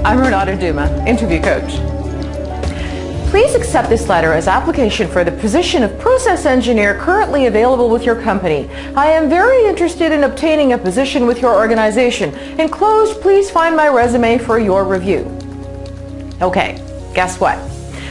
I'm Renata Duma, interview coach. Please accept this letter as application for the position of process engineer currently available with your company. I am very interested in obtaining a position with your organization. Enclosed, please find my resume for your review. Okay, guess what?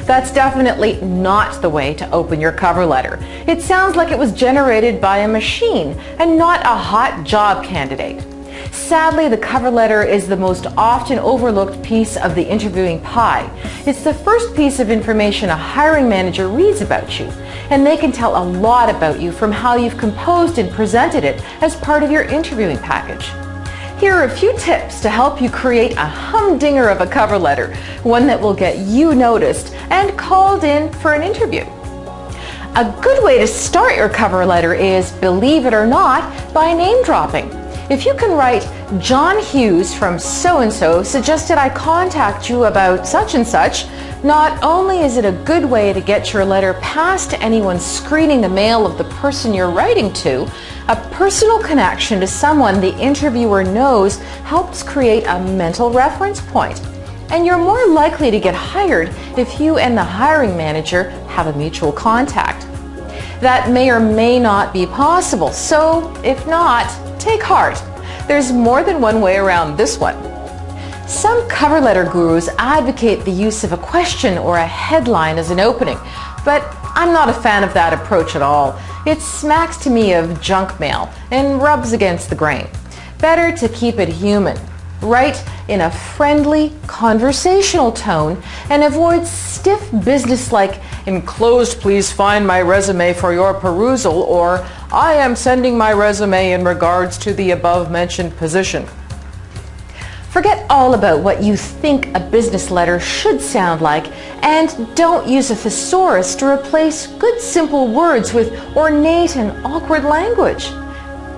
That's definitely not the way to open your cover letter. It sounds like it was generated by a machine and not a hot job candidate. Sadly, the cover letter is the most often overlooked piece of the interviewing pie. It's the first piece of information a hiring manager reads about you, and they can tell a lot about you from how you've composed and presented it as part of your interviewing package. Here are a few tips to help you create a humdinger of a cover letter, one that will get you noticed and called in for an interview. A good way to start your cover letter is, believe it or not, by name dropping. If you can write, John Hughes from so-and-so suggested I contact you about such and such, not only is it a good way to get your letter past anyone screening the mail of the person you're writing to, a personal connection to someone the interviewer knows helps create a mental reference point. And you're more likely to get hired if you and the hiring manager have a mutual contact. That may or may not be possible, so if not, take heart. There's more than one way around this one. Some cover letter gurus advocate the use of a question or a headline as an opening, but I'm not a fan of that approach at all. It smacks to me of junk mail and rubs against the grain. Better to keep it human. Write in a friendly, conversational tone and avoid stiff business-like, enclosed please find my resume for your perusal, or I am sending my resume in regards to the above-mentioned position. Forget all about what you think a business letter should sound like, and don't use a thesaurus to replace good simple words with ornate and awkward language.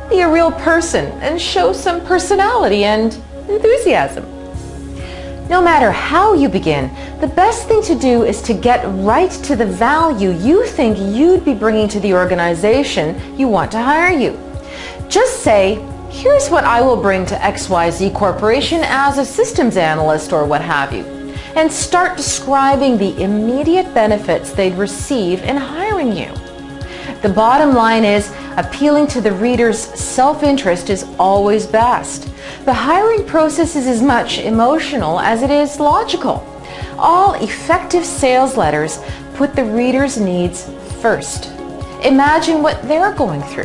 Be a real person and show some personality and enthusiasm. No matter how you begin, the best thing to do is to get right to the value you think you'd be bringing to the organization you want to hire you. Just say, here's what I will bring to XYZ Corporation as a systems analyst or what have you, and start describing the immediate benefits they'd receive in hiring you. The bottom line is, appealing to the reader's self-interest is always best. The hiring process is as much emotional as it is logical. All effective sales letters put the reader's needs first. Imagine what they're going through.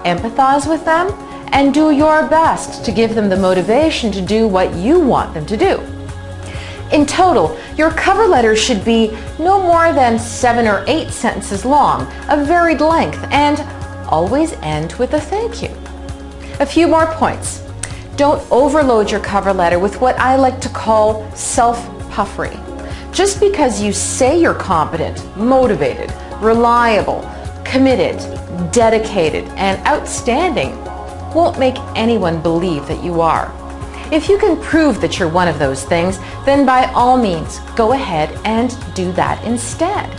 Empathize with them and do your best to give them the motivation to do what you want them to do. In total, your cover letter should be no more than 7 or 8 sentences long, of varied length, and always end with a thank you. A few more points. Don't overload your cover letter with what I like to call self-puffery. Just because you say you're competent, motivated, reliable, committed, dedicated, and outstanding won't make anyone believe that you are. If you can prove that you're one of those things, then by all means, go ahead and do that instead.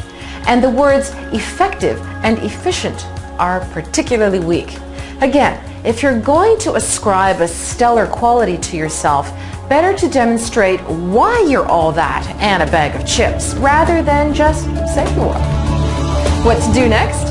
And the words effective and efficient are particularly weak. Again, if you're going to ascribe a stellar quality to yourself, better to demonstrate why you're all that and a bag of chips, rather than just say you are. What to do next?